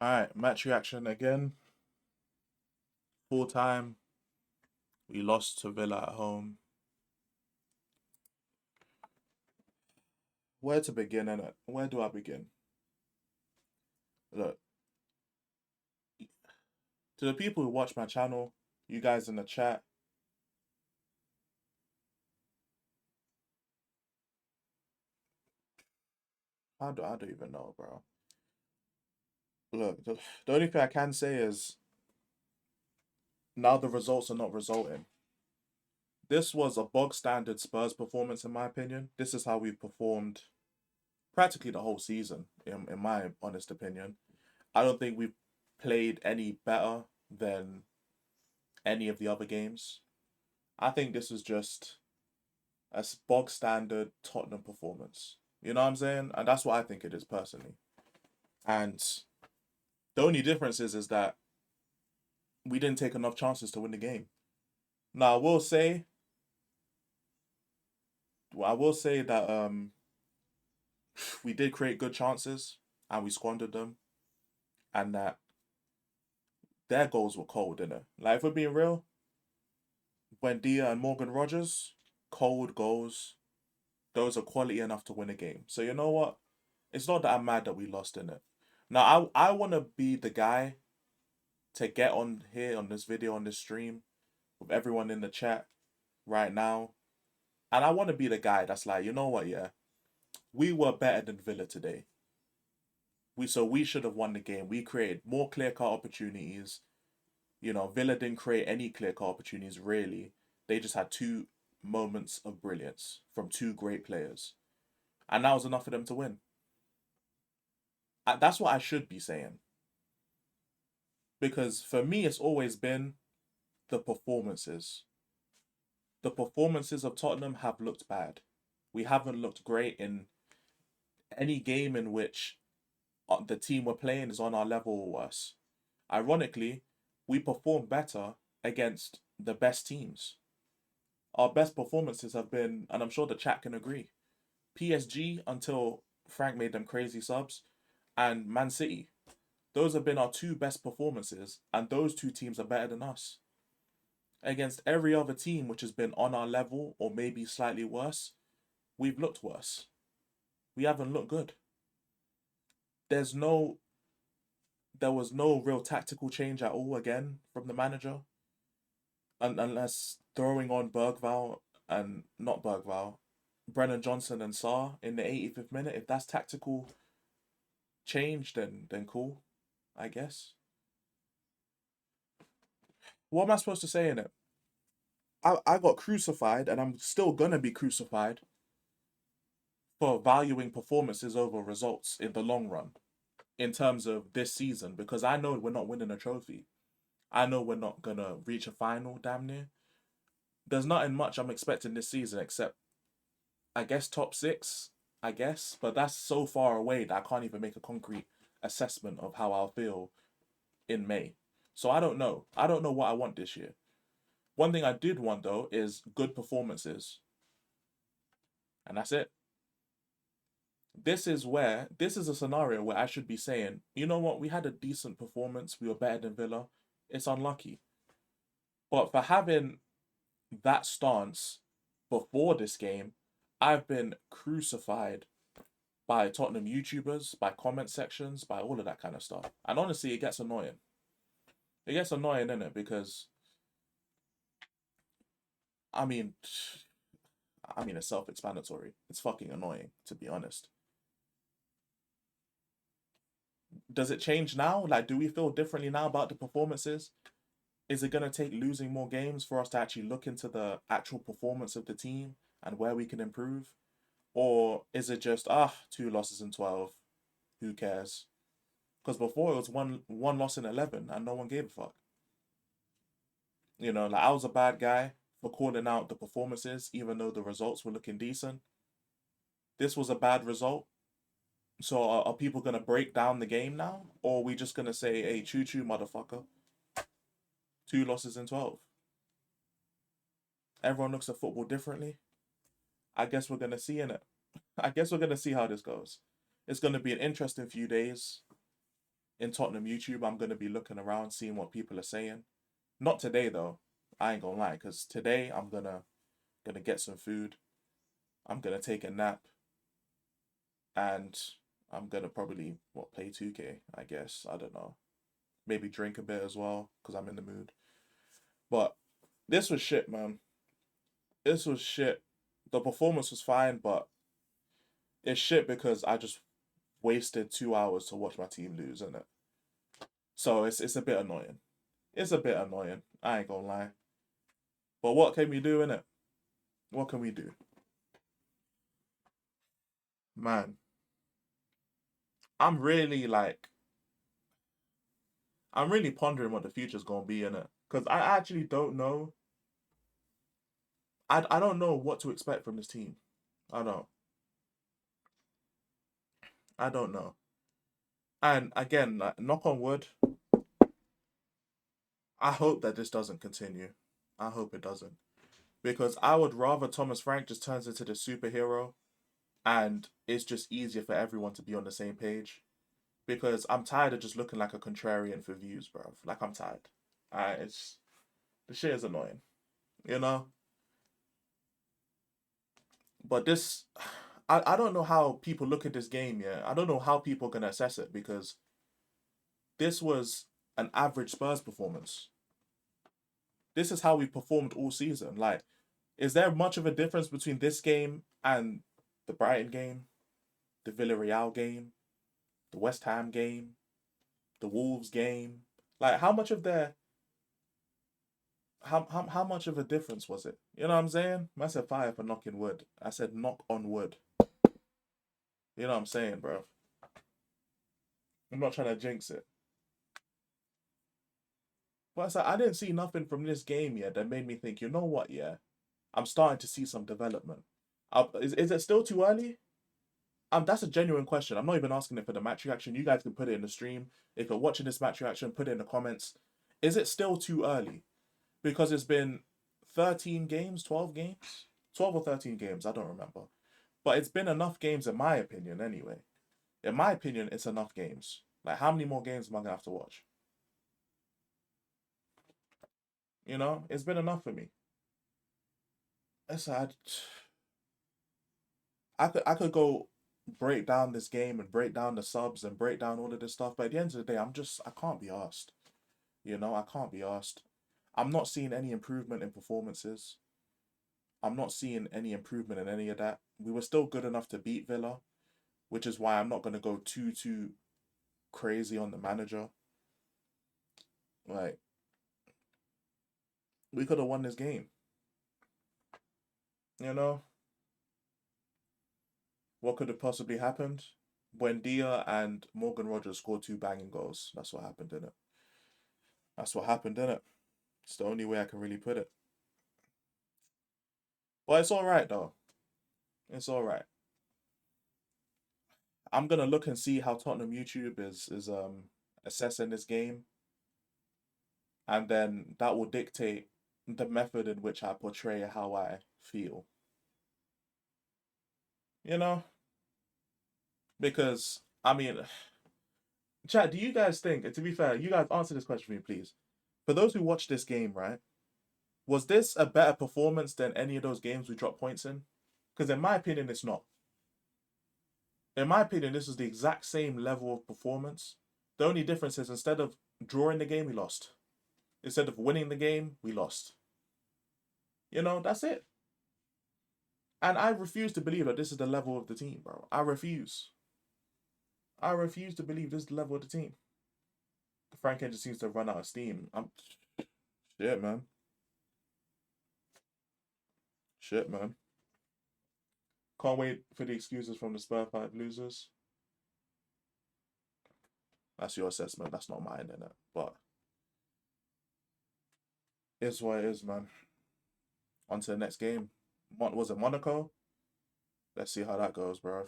Alright, match reaction again. Full time. We lost to Villa at home. Where to begin, innit? Where do I begin? Look, to the people who watch my channel, you guys in the chat, I don't even know, bro. Look, the only thing I can say is now the results are not resulting. This was a bog standard Spurs performance, in my opinion. This is how we've performed practically the whole season, in my honest opinion. I don't think we've played any better than any of the other games. I think this was just a bog standard Tottenham performance. You know what I'm saying? And that's what I think it is personally. And the only difference is that we didn't take enough chances to win the game. Now I will say that we did create good chances and we squandered them, and that their goals were cold, innit? Like if we're being real, Buendia and Morgan Rogers, cold goals. Those are quality enough to win a game. So you know what? It's not that I'm mad that we lost in it. Now I want to be the guy to get on here on this video on this stream with everyone in the chat right now, and I want to be the guy that's like, you know what? Yeah, we were better than Villa today. We should have won the game. We created more clear cut opportunities. Villa didn't create any clear cut opportunities really. They just had two moments of brilliance from two great players, and that was enough for them to win. That's what I should be saying, because for me it's always been the performances. The performances of Tottenham have looked bad. We haven't looked great in any game in which the team we're playing is on our level or worse. Ironically, we perform better against the best teams. Our best performances have been, and I'm sure the chat can agree, PSG until Frank made them crazy subs, and Man City. Those have been our two best performances, and those two teams are better than us. Against every other team which has been on our level or maybe slightly worse, we've looked worse. We haven't looked good. There's no there was no real tactical change at all again from the manager, unless throwing on Bergval and not Bergval, Brennan Johnson and Sarr in the 85th minute. If that's tactical change, then cool, I guess. What am I supposed to say in it? I got crucified, and I'm still gonna be crucified for valuing performances over results in the long run in terms of this season, because I know we're not winning a trophy. I know we're not gonna reach a final damn near. There's nothing much I'm expecting this season except I guess top six, I guess, but that's so far away that I can't even make a concrete assessment of how I'll feel in May. So I don't know. I don't know what I want this year. One thing I did want though is good performances. And that's it. This is a scenario where I should be saying, you know what, we had a decent performance, we were better than Villa. It's unlucky. But for having that stance before this game, I've been crucified by Tottenham YouTubers, by comment sections, by all of that kind of stuff. And honestly, it gets annoying. It gets annoying, innit? Because I mean, it's self-explanatory. It's fucking annoying, to be honest. Does it change now? Like, do we feel differently now about the performances? Is it gonna take losing more games for us to actually look into the actual performance of the team and where we can improve? Or is it just two losses in 12? Who cares? Because before it was one loss in 11 and no one gave a fuck. Like I was a bad guy for calling out the performances, even though the results were looking decent. This was a bad result. So are people gonna break down the game now, or are we just gonna say, "Hey, choo choo, motherfucker"? Two losses in 12. Everyone looks at football differently. I guess we're gonna see in it. I guess we're gonna see how this goes. It's gonna be an interesting few days. in Tottenham YouTube, I'm gonna be looking around, seeing what people are saying. Not today though. I ain't gonna lie, because today I'm gonna get some food. I'm gonna take a nap, and I'm gonna probably play 2K. I guess I don't know. Maybe drink a bit as well because I'm in the mood. But this was shit, man. This was shit. The performance was fine, but it's shit because I just wasted 2 hours to watch my team lose, isn't it? So it's a bit annoying. It's a bit annoying. I ain't gonna lie. But what can we do in it? What can we do? Man, I'm really like I'm really pondering what the future's gonna be in it. Cause I actually don't know. I don't know what to expect from this team. I don't. I don't know. And again, like, knock on wood, I hope that this doesn't continue. I hope it doesn't. Because I would rather Thomas Frank just turns into the superhero and it's just easier for everyone to be on the same page. Because I'm tired of just looking like a contrarian for views, bro. Like I'm tired. It's the shit is annoying, you know. But this, I don't know how people look at this game. Yeah, I don't know how people can assess it because this was an average Spurs performance. This is how we performed all season. Like, is there much of a difference between this game and the Brighton game, the Villarreal game, the West Ham game, the Wolves game? Like, how much of a difference was it? You know what I'm saying? I said fire for knocking wood. I said knock on wood. You know what I'm saying, bro? I'm not trying to jinx it. But I said I didn't see nothing from this game yet that made me think, you know what, yeah, I'm starting to see some development. Is it still too early? That's a genuine question. I'm not even asking it for the match reaction. You guys can put it in the stream. If you're watching this match reaction, put it in the comments. Is it still too early? Because it's been 13 games, 12 games, 12 or 13 games. I don't remember. But it's been enough games, in my opinion, anyway. In my opinion, it's enough games. Like, how many more games am I gonna have to watch? You know, it's been enough for me. It's sad. I could go break down this game and break down the subs and break down all of this stuff, but at the end of the day, I can't be asked. You know, I can't be asked. I'm not seeing any improvement in performances. I'm not seeing any improvement in any of that. We were still good enough to beat Villa, which is why I'm not gonna go too crazy on the manager. Like, we could have won this game. You know, what could have possibly happened? Buendia and Morgan Rogers scored two banging goals. That's what happened in it. That's what happened in it. It's the only way I can really put it. Well, it's all right though. It's all right. I'm gonna look and see how Tottenham YouTube is assessing this game, and then that will dictate the method in which I portray how I feel. You know, because I mean, Chad, do you guys think? And to be fair, you guys answer this question for me, please. For those who watched this game, right? Was this a better performance than any of those games we dropped points in? Because in my opinion, it's not. In my opinion, this is the exact same level of performance. The only difference is instead of drawing the game, we lost. Instead of winning the game, we lost. You know, that's it. And I refuse to believe that this is the level of the team, bro. I refuse. I refuse to believe this is the level of the team. Frank just seems to run out of steam. Shit, man. Shit, man. Can't wait for the excuses from the Spur 5 losers. That's your assessment. That's not mine, innit? But it's what it is, man. On to the next game. Was it Monaco? Let's see how that goes, bro.